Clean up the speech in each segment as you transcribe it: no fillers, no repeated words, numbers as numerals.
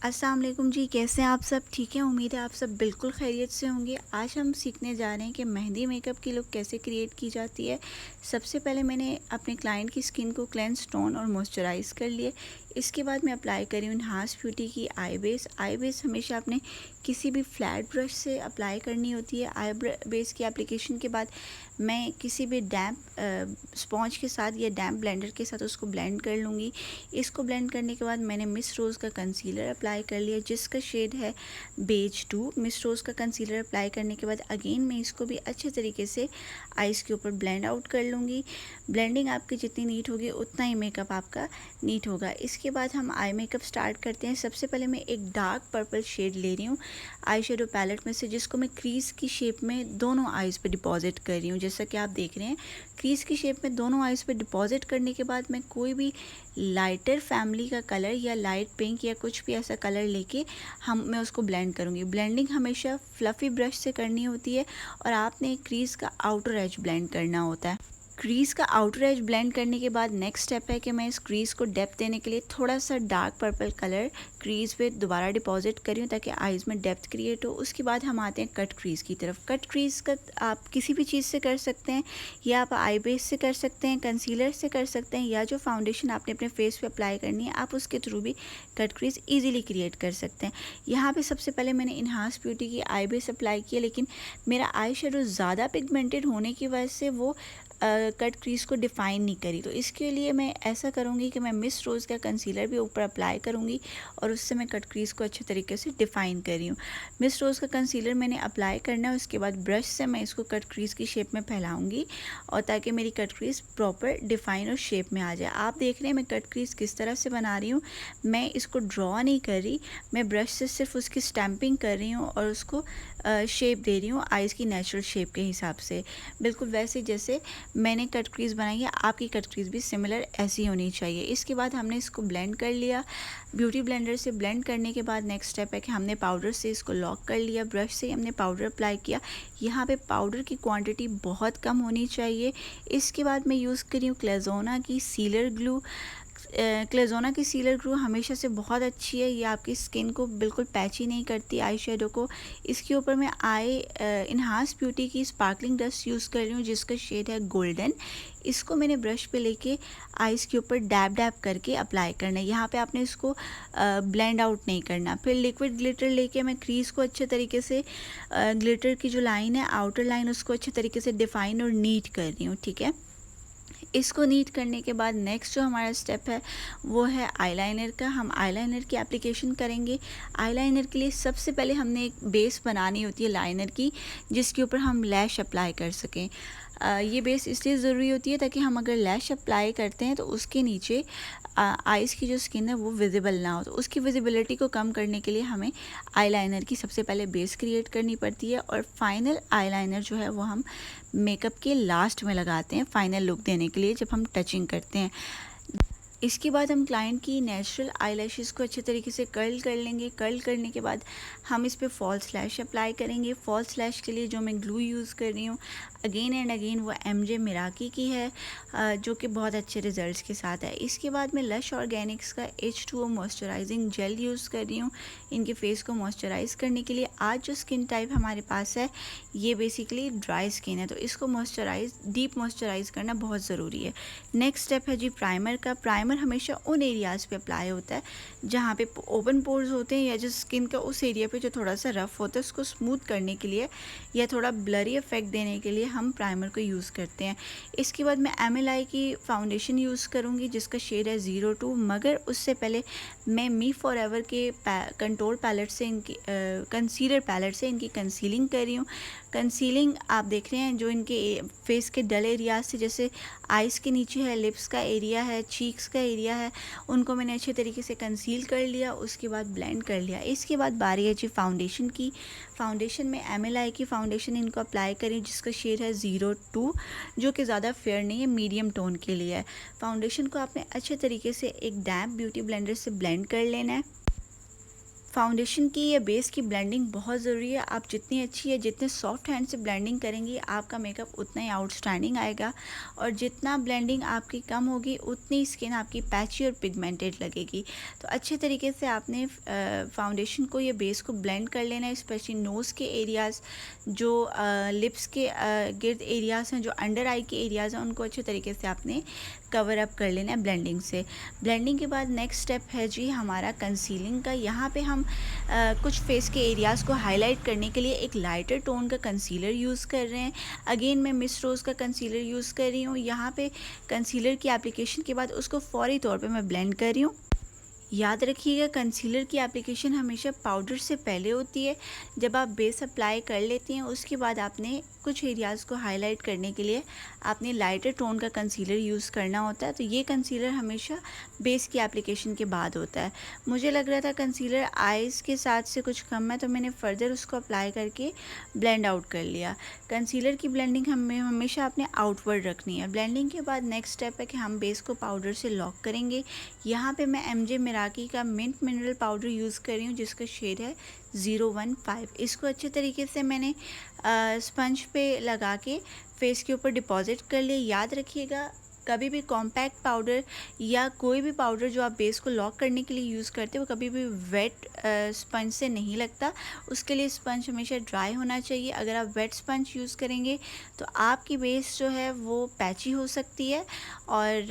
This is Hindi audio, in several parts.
अस्सलाम वालेकुम जी, कैसे हैं आप सब? ठीक है, उम्मीद है आप सब बिल्कुल खैरियत से होंगे। आज हम सीखने जा रहे हैं कि मेहंदी मेकअप की लुक कैसे क्रिएट की जाती है। सबसे पहले मैंने अपने क्लाइंट की स्किन को क्लेंस, टोन और मॉइस्चराइज़ कर लिए। इसके बाद मैं अप्लाई कर रही हूँ एनहांस ब्यूटी की आई बेस। आई बेस हमेशा आपने किसी भी फ्लैट ब्रश से अप्लाई करनी होती है। आई बेस की एप्लीकेशन के बाद मैं किसी भी डैम्प स्पॉन्ज के साथ या डैम्प ब्लेंडर के साथ उसको ब्लेंड कर लूँगी। इसको ब्लेंड करने के बाद मैंने मिस रोज़ का कंसीलर अप्लाई कर लिया, जिसका शेड है बेज 2। मिस रोज़ का कंसीलर अप्लाई करने के बाद अगेन मैं इसको भी अच्छे तरीके से आइज़ के ऊपर ब्लेंड आउट कर लूँगी। ब्लेंडिंग आपकी जितनी नीट होगी उतना ही मेकअप आपका नीट होगा। इसके बाद हम आई मेकअप स्टार्ट करते हैं। सबसे पहले मैं एक डार्क पर्पल शेड ले रही हूँ आई शेडो पैलेट में से, जिसको मैं क्रीज़ की शेप में दोनों आइज़ पे डिपॉजिट कर रही हूँ। जैसा कि आप देख रहे हैं, क्रीज़ की शेप में दोनों आइज़ पे डिपॉजिट करने के बाद मैं कोई भी लाइटर फैमिली का कलर या लाइट पिंक या कुछ भी ऐसा कलर लेके मैं उसको ब्लेंड करूँगी। ब्लेंडिंग हमेशा फ्लफ़ी ब्रश से करनी होती है और आपने क्रीज़ का आउटर एज ब्लेंड करना होता है। क्रीज़ का आउटर एज ब्लेंड करने के बाद नेक्स्ट स्टेप है कि मैं इस क्रीज़ को डेप्थ देने के लिए थोड़ा सा डार्क पर्पल कलर क्रीज़ पे दोबारा डिपॉजिट करी हूँ ताकि आइज़ में डेप्थ क्रिएट हो। उसके बाद हम आते हैं कट क्रीज़ की तरफ। कट क्रीज़ का आप किसी भी चीज़ से कर सकते हैं, या आप आई बेस से कर सकते हैं, कंसीलर से कर सकते हैं, या जो फाउंडेशन आपने अपने फेस पे अप्लाई करनी है आप उसके थ्रू भी कट क्रीज़ ईजिली क्रिएट कर सकते हैं। यहाँ पे सबसे पहले मैंने इन्हांस ब्यूटी की आई बेस अप्लाई किया, लेकिन मेरा आई शेडो ज़्यादा पिगमेंटेड होने की वजह से वो कट क्रीज़ को डिफ़ाइन नहीं करी। तो इसके लिए मैं ऐसा करूँगी कि मैं मिस रोज़ का कंसीलर भी ऊपर अप्लाई करूँगी और उससे मैं कट क्रीज़ को अच्छे तरीके से डिफ़ाइन कर रही हूँ। मिस रोज़ का कंसीलर मैंने अप्लाई करना है, उसके बाद ब्रश से मैं इसको कट क्रीज़ की शेप में फैलाऊँगी और ताकि मेरी कट क्रीज़ प्रॉपर डिफ़ाइन और शेप में आ जाए। आप देख रहे हैं मैं कट क्रीज़ किस तरह से बना रही हूँ। मैं इसको ड्रॉ नहीं कर रही, मैं ब्रश से सिर्फ उसकी स्टैम्पिंग कर रही हूँ और उसको शेप दे रही हूँ आइज़ की नेचुरल शेप के हिसाब से, बिल्कुल वैसे जैसे मैंने कट क्रीज़ बनाई है। आपकी कट क्रीज़ भी सिमिलर ऐसी होनी चाहिए। इसके बाद हमने इसको ब्लेंड कर लिया ब्यूटी ब्लेंडर से। ब्लेंड करने के बाद नेक्स्ट स्टेप है कि हमने पाउडर से इसको लॉक कर लिया। ब्रश से हमने पाउडर अप्लाई किया। यहाँ पे पाउडर की क्वांटिटी बहुत कम होनी चाहिए। इसके बाद मैं यूज़ कर रही हूँ क्लेज़ोना की सीलर ग्लू। क्लेज़ोना की सीलर ग्लू हमेशा से बहुत अच्छी है, ये आपकी स्किन को बिल्कुल पैची नहीं करती आई शेडो को। इसके ऊपर मैं इन्हांस ब्यूटी की स्पार्कलिंग डस्ट यूज़ कर रही हूँ, जिसका शेड है गोल्डन। इसको मैंने ब्रश पे लेके आइज़ के ऊपर डैब डैब करके अप्लाई करना है। यहाँ पे आपने इसको ब्लेंड आउट नहीं करना। फिर लिक्विड ग्लिटर लेके मैं क्रीज़ को अच्छे तरीके से ग्लिटर की जो लाइन है आउटर लाइन उसको अच्छे तरीके से डिफ़ाइन और नीट कर रही हूँ। ठीक है, इसको नीट करने के बाद नेक्स्ट जो हमारा स्टेप है वो है आईलाइनर का। हम आईलाइनर की एप्लीकेशन करेंगे। आईलाइनर के लिए सबसे पहले हमने एक बेस बनानी होती है लाइनर की, जिसके ऊपर हम लैश अप्लाई कर सकें। ये बेस इसलिए ज़रूरी होती है ताकि हम अगर लैश अप्लाई करते हैं तो उसके नीचे आइज़ की जो स्किन है वो विजिबल ना हो। तो उसकी विजिबिलिटी को कम करने के लिए हमें आईलाइनर की सबसे पहले बेस क्रिएट करनी पड़ती है और फाइनल आईलाइनर जो है वो हम मेकअप के लास्ट में लगाते हैं फाइनल लुक देने के लिए, जब हम टचिंग करते हैं। इसके बाद हम क्लाइंट की नेचुरल आईलैशेस को अच्छे तरीके से कर्ल कर लेंगे। कर्ल करने के बाद हम इस पे फॉल्स लैश अप्लाई करेंगे। फॉल्स लैश के लिए जो मैं ग्लू यूज़ कर रही हूँ अगेन एंड अगेन वो MJ मिराकी की है, जो कि बहुत अच्छे रिजल्ट्स के साथ है। इसके बाद मैं लश ऑर्गेनिक्स का H2O मॉइस्चराइजिंग जेल यूज़ कर रही हूँ इनके फेस को मॉइस्चराइज़ करने के लिए। आज जो स्किन टाइप हमारे पास है ये बेसिकली ड्राई स्किन है, तो इसको डीप मॉइस्चराइज़ करना बहुत ज़रूरी है। नेक्स्ट स्टेप है जी प्राइमर का। प्राइमर हमेशा उन एरियाज़ पे अप्लाई होता है जहाँ पे ओपन पोर्स होते हैं या जो स्किन का उस एरिया पे जो थोड़ा सा रफ होता है उसको स्मूथ करने के लिए या थोड़ा ब्लरी इफेक्ट देने के लिए हम प्राइमर को यूज़ करते हैं। इसके बाद मैं MLI की फाउंडेशन यूज़ करूँगी जिसका शेड है 02, मगर उससे पहले मैं मी फॉरएवर के कंट्रोल पैलेट से इनकी कंसीलर पैलेट से इनकी कंसीलिंग कर रही हूँ। कंसीलिंग आप देख रहे हैं जो इनके फेस के डल एरियाज से, जैसे आइज़ के नीचे है, लिप्स का एरिया है, चीक्स का एरिया है, उनको मैंने अच्छे तरीके से कंसील कर लिया। उसके बाद ब्लेंड कर लिया। इसके बाद बारी है जी फाउंडेशन की। फाउंडेशन में MLI की फाउंडेशन इनको अप्लाई करें जिसका शेड है 02, जो कि ज़्यादा फेयर नहीं है, मीडियम टोन के लिए है। फाउंडेशन को आपने अच्छे तरीके से एक डैम्प ब्यूटी ब्लेंडर से ब्लेंड कर लेना है। फाउंडेशन की या बेस की ब्लेंडिंग बहुत ज़रूरी है। आप जितनी अच्छी है, जितने सॉफ्ट हैंड से ब्लेंडिंग करेंगी, आपका मेकअप उतना ही आउटस्टैंडिंग आएगा। और जितना ब्लेंडिंग आपकी कम होगी, उतनी स्किन आपकी पैची और पिगमेंटेड लगेगी। तो अच्छे तरीके से आपने फाउंडेशन को या बेस को ब्लेंड कर लेना है, स्पेशली नोज़ के एरियाज़, जो लिप्स के गिर्द एरियाज़ हैं, जो अंडर आई के एरियाज़ हैं, उनको अच्छे तरीके से आपने कवर अप कर लेना है ब्लेंडिंग से। ब्लेंडिंग के बाद नेक्स्ट स्टेप है जी हमारा कंसीलिंग का। यहाँ पे हम कुछ फेस के एरियाज़ को हाईलाइट करने के लिए एक लाइटर टोन का कंसीलर यूज़ कर रहे हैं। अगेन मैं मिस रोज़ का कंसीलर यूज़ कर रही हूँ। यहाँ पे कंसीलर की एप्लीकेशन के बाद उसको फौरी तौर पे मैं ब्लेंड कर रही हूँ। याद रखिएगा, कंसीलर की एप्लीकेशन हमेशा पाउडर से पहले होती है। जब आप बेस अप्लाई कर लेती हैं, उसके बाद आपने कुछ एरियाज़ को हाईलाइट करने के लिए आपने लाइटर टोन का कंसीलर यूज़ करना होता है। तो ये कंसीलर हमेशा बेस की एप्लीकेशन के बाद होता है। मुझे लग रहा था कंसीलर आइज़ के साथ से कुछ कम है, तो मैंने फ़र्दर उसको अप्लाई करके ब्लेंड आउट कर लिया। कंसीलर की ब्लेंडिंग हमें हमेशा आपने आउटवर्ड रखनी है। ब्लेंडिंग के बाद नेक्स्ट स्टेप है कि हम बेस को पाउडर से लॉक करेंगे। यहाँ पे मैं MJ मिराकी का मिंट मिनरल पाउडर यूज़ कर रही हूँ, जिसका शेड है 015। इसको अच्छे तरीके से मैंने स्पंज पे लगा के फेस के ऊपर डिपॉजिट कर लिया। याद रखिएगा, कभी भी कॉम्पैक्ट पाउडर या कोई भी पाउडर जो आप बेस को लॉक करने के लिए यूज़ करते हो, वो कभी भी वेट स्पंज से नहीं लगता। उसके लिए स्पंज हमेशा ड्राई होना चाहिए। अगर आप वेट स्पंज यूज़ करेंगे तो आपकी बेस जो है वो पैची हो सकती है और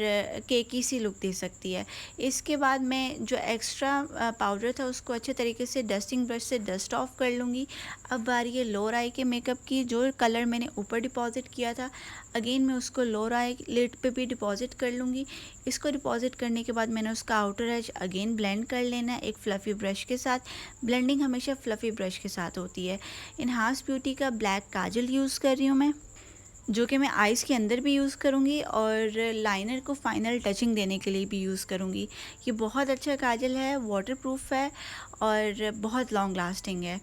केकी सी लुक दे सकती है। इसके बाद मैं जो एक्स्ट्रा पाउडर था उसको अच्छे तरीके से डस्टिंग ब्रश से डस्ट ऑफ कर लूँगी। अब बारी है लोअर आई के मेकअप की। जो कलर मैंने ऊपर डिपॉजिट किया था, अगेन मैं उसको लोअर आई लिड पे भी डिपॉजिट कर लूँगी। इसको डिपॉजिट करने के बाद मैंने उसका आउटर एज अगेन ब्लेंड कर लेना है एक फ्लफ़ी ब्रश के साथ। ब्लेंडिंग हमेशा फ्लफ़ी ब्रश के साथ होती है। इन्हांस ब्यूटी का ब्लैक काजल यूज़ कर रही हूँ मैं, जो कि मैं आइज़ के अंदर भी यूज़ करूँगी और लाइनर को फाइनल टचिंग देने के लिए भी यूज़ करूँगी। ये बहुत अच्छा काजल है, वाटरप्रूफ है और बहुत लॉन्ग लास्टिंग है।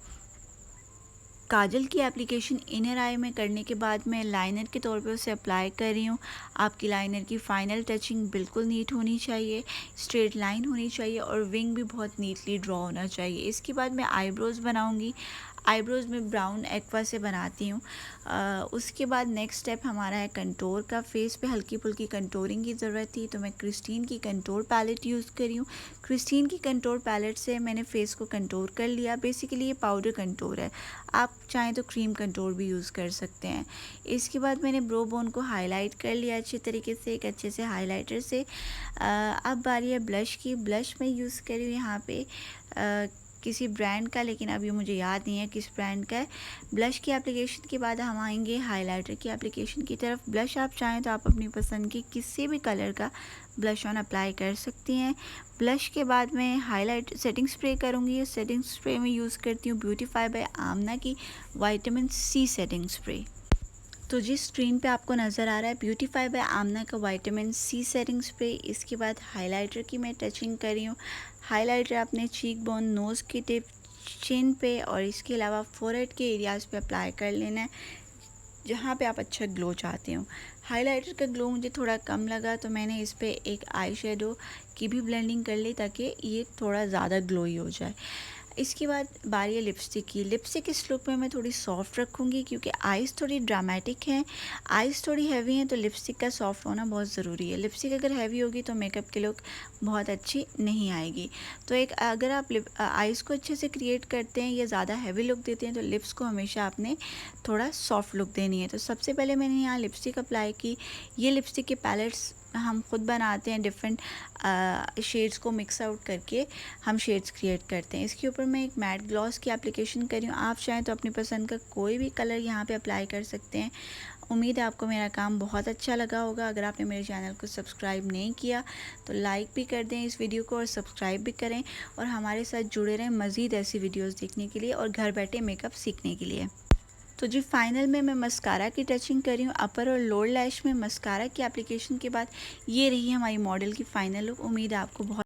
काजल की एप्लीकेशन इनर आई में करने के बाद मैं लाइनर के तौर पे उसे अप्लाई कर रही हूँ। आपकी लाइनर की फ़ाइनल टचिंग बिल्कुल नीट होनी चाहिए, स्ट्रेट लाइन होनी चाहिए और विंग भी बहुत नीटली ड्रॉ होना चाहिए। इसके बाद मैं आईब्रोज़ बनाऊँगी। आईब्रोज़ में ब्राउन एक्वा से बनाती हूँ। उसके बाद नेक्स्ट स्टेप हमारा है कंटोर का। फेस पे हल्की फुल्की कंटोरिंग की ज़रूरत थी, तो मैं क्रिस्टीन की कंटोर पैलेट यूज़ कर रही हूँ। क्रिस्टीन की कंटोर पैलेट से मैंने फ़ेस को कंटोर कर लिया। बेसिकली ये पाउडर कंटोर है, आप चाहें तो क्रीम कंटोर भी यूज़ कर सकते हैं। इसके बाद मैंने ब्रो बोन को हाईलाइट कर लिया अच्छे तरीके से एक अच्छे से हाईलाइटर से। अब बारी है ब्लश की। ब्लश मैं यूज़ कर रही हूँ यहाँ पे किसी ब्रांड का, लेकिन अभी मुझे याद नहीं है किस ब्रांड का है। ब्लश की एप्लीकेशन के बाद हम आएंगे हाइलाइटर की एप्लीकेशन की तरफ। ब्लश आप चाहें तो आप अपनी पसंद की किसी भी कलर का ब्लश ऑन अप्लाई कर सकती हैं। ब्लश के बाद मैं हाईलाइट सेटिंग स्प्रे करूँगी। सेटिंग स्प्रे में यूज़ करती हूँ ब्यूटीफाई बाय आमना की विटामिन C सेटिंग स्प्रे। तो जिस स्क्रीन पे आपको नज़र आ रहा है ब्यूटीफाई बाय आमना का विटामिन C सेटिंग स्प्रे। इसके बाद हाइलाइटर की मैं टचिंग कर रही हूँ। हाइलाइटर अपने चीक बोन, नोज़ की टिप, चिन पे और इसके अलावा फोरहेड के एरियाज़ पे अप्लाई कर लेना है जहाँ पे आप अच्छा ग्लो चाहते हो। हाइलाइटर का ग्लो मुझे थोड़ा कम लगा, तो मैंने इस पे एक आई शेडो की भी ब्लेंडिंग कर ली ताकि ये थोड़ा ज़्यादा ग्लोई हो जाए। इसके बाद बारी है लिपस्टिक की। लिपस्टिक इस लुक में मैं थोड़ी सॉफ्ट रखूँगी क्योंकि आइज़ थोड़ी ड्रामेटिक हैं, आइज़ थोड़ी हैवी हैं, तो लिपस्टिक का सॉफ्ट होना बहुत ज़रूरी है। लिपस्टिक अगर हैवी होगी तो मेकअप की लुक बहुत अच्छी नहीं आएगी। तो एक अगर आप आइज़ को अच्छे से क्रिएट करते हैं या ज़्यादा हैवी लुक देते हैं, तो लिप्स को हमेशा आपने थोड़ा सॉफ्ट लुक देनी है। तो सबसे पहले मैंने यहाँ लिपस्टिक अप्लाई की। ये लिपस्टिक के पैलेट्स हम खुद बनाते हैं, डिफरेंट शेड्स को मिक्स आउट करके हम शेड्स क्रिएट करते हैं। इसके ऊपर मैं एक मैट ग्लॉस की एप्लीकेशन कर रही हूँ। आप चाहें तो अपनी पसंद का कोई भी कलर यहाँ पे अप्लाई कर सकते हैं। उम्मीद है आपको मेरा काम बहुत अच्छा लगा होगा। अगर आपने मेरे चैनल को सब्सक्राइब नहीं किया तो लाइक भी कर दें इस वीडियो को और सब्सक्राइब भी करें और हमारे साथ जुड़े रहें मज़ीद ऐसी वीडियोज़ देखने के लिए और घर बैठे मेकअप सीखने के लिए। तो जी फाइनल में मैं मस्कारा की टचिंग कर रही हूँ अपर और लोअर लैश में। मस्कारा की एप्लीकेशन के बाद ये रही हमारी मॉडल की फ़ाइनल लुक। उम्मीद है आपको बहुत